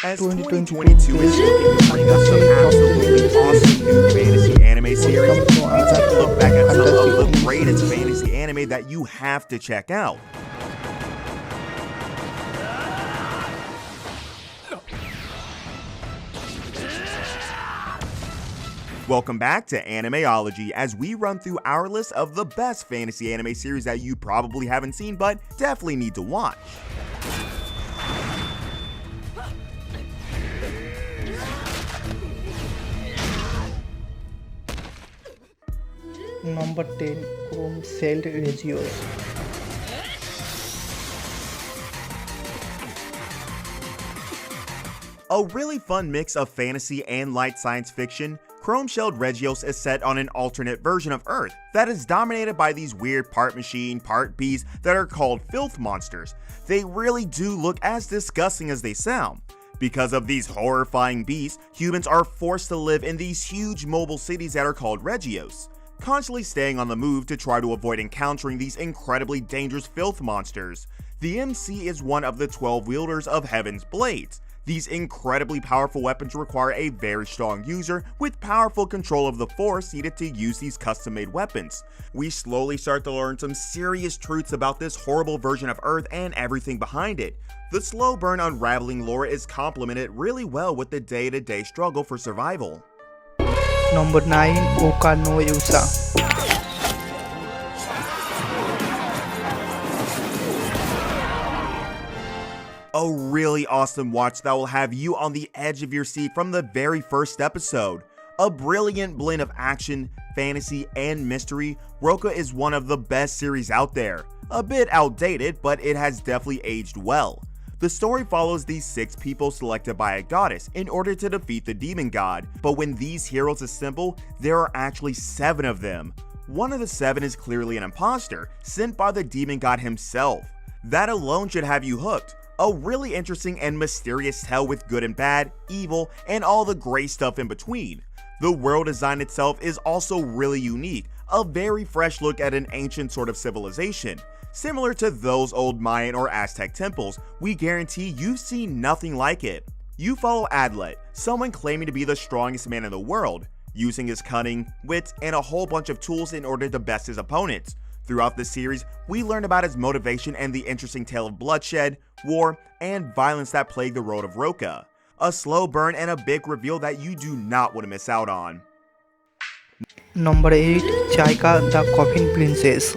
As 2022 is looking to bring us some absolutely awesome new fantasy anime series, we take a look back at some of the greatest fantasy anime that you have to check out. Welcome back to Animeology, as we run through our list of the best fantasy anime series that you probably haven't seen but definitely need to watch. Number 10. Chrome-shelled Regios. A really fun mix of fantasy and light science fiction, Chrome-shelled Regios is set on an alternate version of Earth that is dominated by these weird part machine, part beast that are called filth monsters. They really do look as disgusting as they sound. Because of these horrifying beasts, humans are forced to live in these huge mobile cities that are called Regios, constantly staying on the move to try to avoid encountering these incredibly dangerous filth monsters. The MC is one of the 12 wielders of Heaven's Blades. These incredibly powerful weapons require a very strong user with powerful control of the force needed to use these custom-made weapons. We slowly start to learn some serious truths about this horrible version of Earth and everything behind it. The slow burn unraveling lore is complemented really well with the day-to-day struggle for survival. Number 9. Oka no Yusa. A really awesome watch that will have you on the edge of your seat from the very first episode. A brilliant blend of action, fantasy, and mystery, Roka is one of the best series out there. A bit outdated, but it has definitely aged well. The story follows these 6 people selected by a goddess in order to defeat the demon god, but when these heroes assemble, there are actually 7 of them. One of the 7 is clearly an imposter, sent by the demon god himself. That alone should have you hooked. A really interesting and mysterious tale with good and bad, evil, and all the great stuff in between. The world design itself is also really unique, a very fresh look at an ancient sort of civilization. Similar to those old Mayan or Aztec temples, we guarantee you've seen nothing like it. You follow Adlet, someone claiming to be the strongest man in the world, using his cunning, wit, and a whole bunch of tools in order to best his opponents. Throughout this series, we learn about his motivation and the interesting tale of bloodshed, war, and violence that plague the road of Roka. A slow burn and a big reveal that you do not want to miss out on. Number 8. Chaika the Coffin Princess.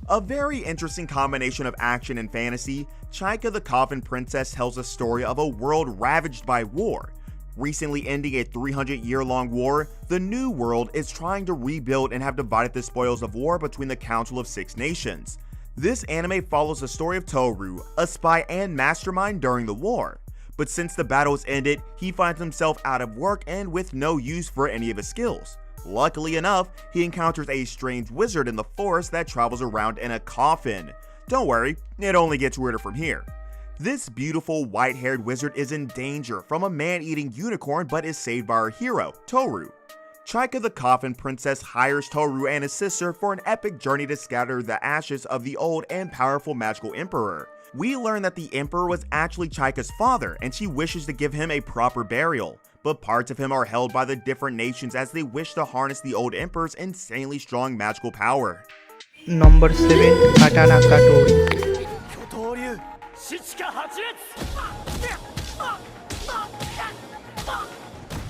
A very interesting combination of action and fantasy, Chaika the Coffin Princess tells a story of a world ravaged by war. Recently ending a 300-year-long war, the New World is trying to rebuild and have divided the spoils of war between the Council of 6 Nations. This anime follows the story of Toru, a spy and mastermind during the war. But since the battle is ended, he finds himself out of work and with no use for any of his skills. Luckily enough, he encounters a strange wizard in the forest that travels around in a coffin. Don't worry, it only gets weirder from here. This beautiful white-haired wizard is in danger from a man-eating unicorn but is saved by our hero, Toru. Chaika the Coffin Princess hires Toru and his sister for an epic journey to scatter the ashes of the old and powerful magical emperor. We learn that the emperor was actually Chaika's father and she wishes to give him a proper burial, but parts of him are held by the different nations as they wish to harness the old emperor's insanely strong magical power. Number 7. Katana Katori.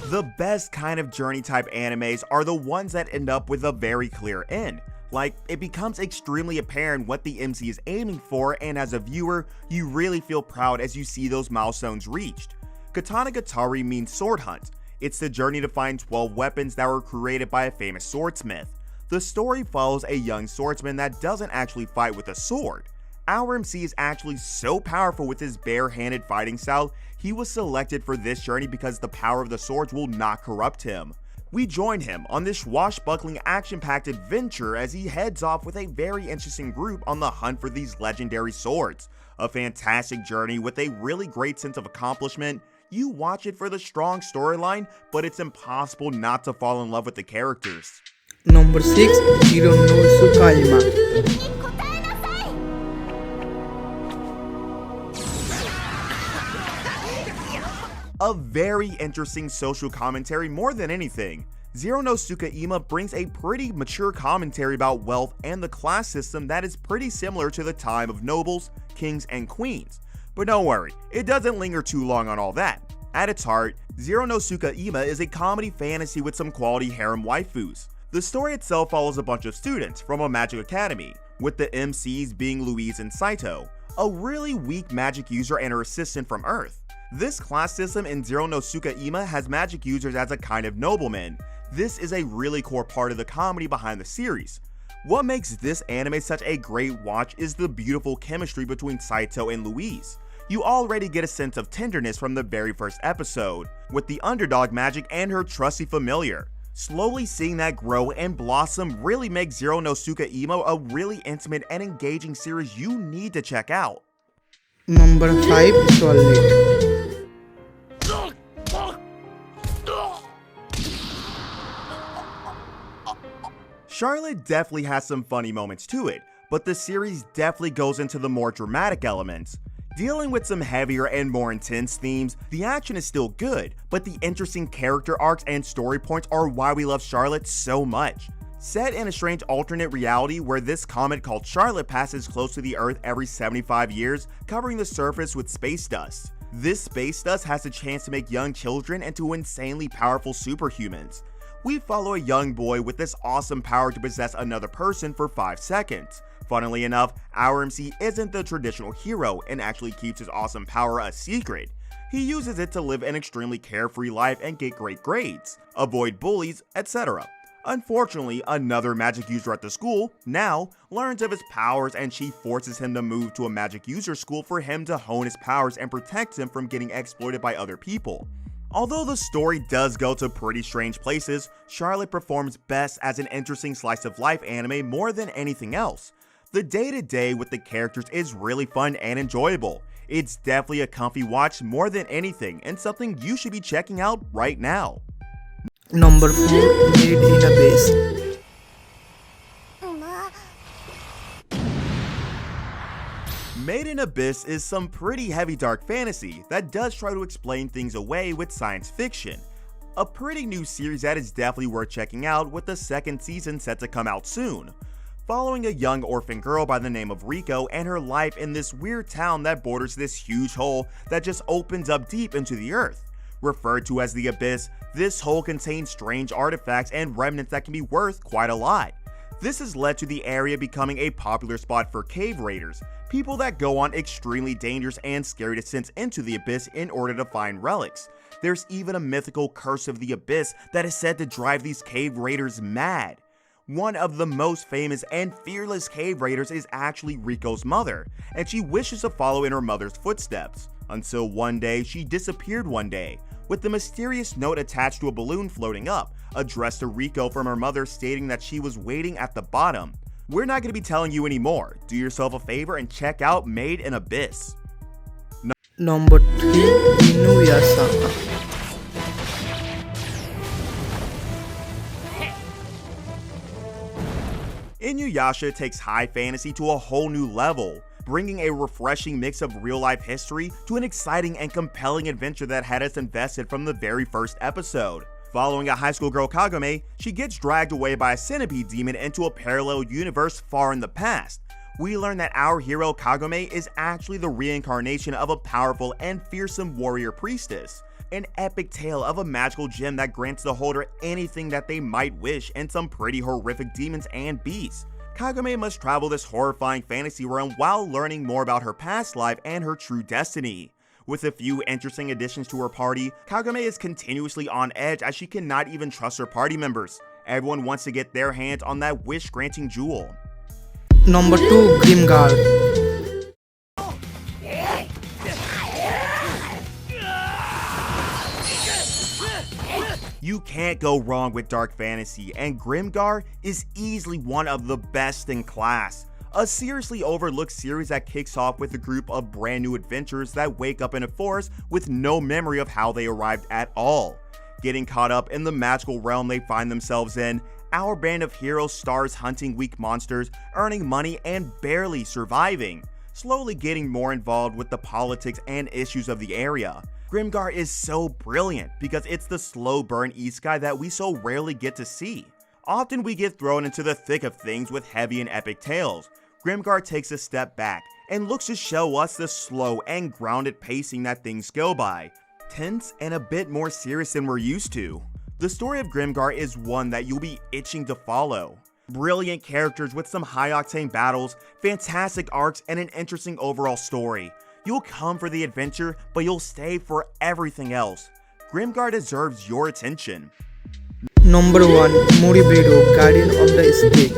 The best kind of journey type animes are the ones that end up with a very clear end. Like, it becomes extremely apparent what the MC is aiming for, and as a viewer, you really feel proud as you see those milestones reached. Katana Gatari means sword hunt. It's the journey to find 12 weapons that were created by a famous swordsmith. The story follows a young swordsman that doesn't actually fight with a sword. Our MC is actually so powerful with his bare-handed fighting style, he was selected for this journey because the power of the swords will not corrupt him. We join him on this swashbuckling action-packed adventure as he heads off with a very interesting group on the hunt for these legendary swords. A fantastic journey with a really great sense of accomplishment. You watch it for the strong storyline, but it's impossible not to fall in love with the characters. Number 6. Hiro no Tsukaima. A very interesting social commentary more than anything. Zero no Tsukaima brings a pretty mature commentary about wealth and the class system that is pretty similar to the time of nobles, kings, and queens. But don't worry, it doesn't linger too long on all that. At its heart, Zero no Tsukaima is a comedy fantasy with some quality harem waifus. The story itself follows a bunch of students from a magic academy, with the MCs being Louise and Saito, a really weak magic user and her assistant from Earth. This class system in Zero no Tsukaima has magic users as a kind of nobleman. This is a really core part of the comedy behind the series. What makes this anime such a great watch is the beautiful chemistry between Saito and Louise. You already get a sense of tenderness from the very first episode, with the underdog magic and her trusty familiar. Slowly seeing that grow and blossom really makes Zero no Tsukaima a really intimate and engaging series you need to check out. Number 5 Solid. Charlotte definitely has some funny moments to it, but the series definitely goes into the more dramatic elements. Dealing with some heavier and more intense themes, the action is still good, but the interesting character arcs and story points are why we love Charlotte so much. Set in a strange alternate reality where this comet called Charlotte passes close to the Earth every 75 years, covering the surface with space dust. This space dust has a chance to make young children into insanely powerful superhumans. We follow a young boy with this awesome power to possess another person for 5 seconds. Funnily enough, our MC isn't the traditional hero and actually keeps his awesome power a secret. He uses it to live an extremely carefree life and get great grades, avoid bullies, etc. Unfortunately, another magic user at the school, now, learns of his powers and she forces him to move to a magic user school for him to hone his powers and protect him from getting exploited by other people. Although the story does go to pretty strange places, Charlotte performs best as an interesting slice of life anime more than anything else. The day-to-day with the characters is really fun and enjoyable. It's definitely a comfy watch more than anything and something you should be checking out right now. Number 4 Made in Abyss. Made in Abyss is some pretty heavy dark fantasy that does try to explain things away with science fiction. A pretty new series that is definitely worth checking out with the second season set to come out soon. Following a young orphan girl by the name of Riko and her life in this weird town that borders this huge hole that just opens up deep into the earth. Referred to as the Abyss, this hole contains strange artifacts and remnants that can be worth quite a lot. This has led to the area becoming a popular spot for cave raiders, people that go on extremely dangerous and scary descents into the Abyss in order to find relics. There's even a mythical curse of the Abyss that is said to drive these cave raiders mad. One of the most famous and fearless cave raiders is actually Riko's mother, and she wishes to follow in her mother's footsteps, until one day she disappeared one day, with the mysterious note attached to a balloon floating up, addressed to Riko from her mother stating that she was waiting at the bottom. We're not going to be telling you anymore. Do yourself a favor and check out Made in Abyss. Number 3 Inuyasha. Inuyasha takes high fantasy to a whole new level, bringing a refreshing mix of real-life history to an exciting and compelling adventure that had us invested from the very first episode. Following a high school girl Kagome, she gets dragged away by a centipede demon into a parallel universe far in the past. We learn that our hero Kagome is actually the reincarnation of a powerful and fearsome warrior priestess. An epic tale of a magical gem that grants the holder anything that they might wish and some pretty horrific demons and beasts. Kagome must travel this horrifying fantasy realm while learning more about her past life and her true destiny. With a few interesting additions to her party, Kagome is continuously on edge as she cannot even trust her party members. Everyone wants to get their hands on that wish-granting jewel. Number 2 Grimgar. You can't go wrong with dark fantasy, and Grimgar is easily one of the best in class. A seriously overlooked series that kicks off with a group of brand new adventurers that wake up in a forest with no memory of how they arrived at all. Getting caught up in the magical realm they find themselves in, our band of heroes stars hunting weak monsters, earning money, and barely surviving. slowly getting more involved with the politics and issues of the area. Grimgar is so brilliant because it's the slow burn isekai that we so rarely get to see. Often we get thrown into the thick of things with heavy and epic tales. Grimgar takes a step back and looks to show us the slow and grounded pacing that things go by, tense and a bit more serious than we're used to. The story of Grimgar is one that you'll be itching to follow. Brilliant characters with some high-octane battles, fantastic arcs, and an interesting overall story. You'll come for the adventure, but you'll stay for everything else. Grimgar deserves your attention. Number 1. Moribiro, Guardian of the State.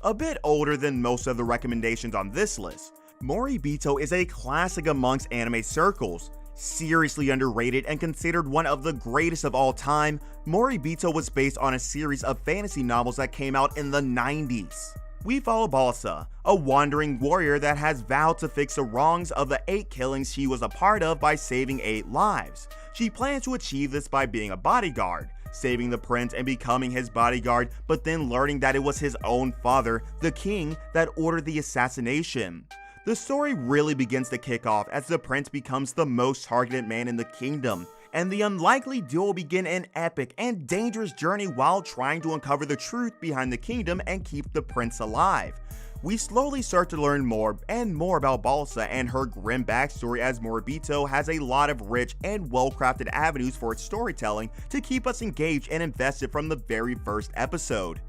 A bit older than most of the recommendations on this list, Moribito is a classic amongst anime circles. Seriously underrated and considered one of the greatest of all time, Moribito was based on a series of fantasy novels that came out in the 90s. We follow Balsa, a wandering warrior that has vowed to fix the wrongs of the 8 killings she was a part of by saving 8 lives. She plans to achieve this by being a bodyguard, saving the prince and becoming his bodyguard, but then learning that it was his own father, the king, that ordered the assassination. The story really begins to kick off as the prince becomes the most targeted man in the kingdom, and the unlikely duo begin an epic and dangerous journey while trying to uncover the truth behind the kingdom and keep the prince alive. We slowly start to learn more and more about Balsa and her grim backstory, as Moribito has a lot of rich and well-crafted avenues for its storytelling to keep us engaged and invested from the very first episode.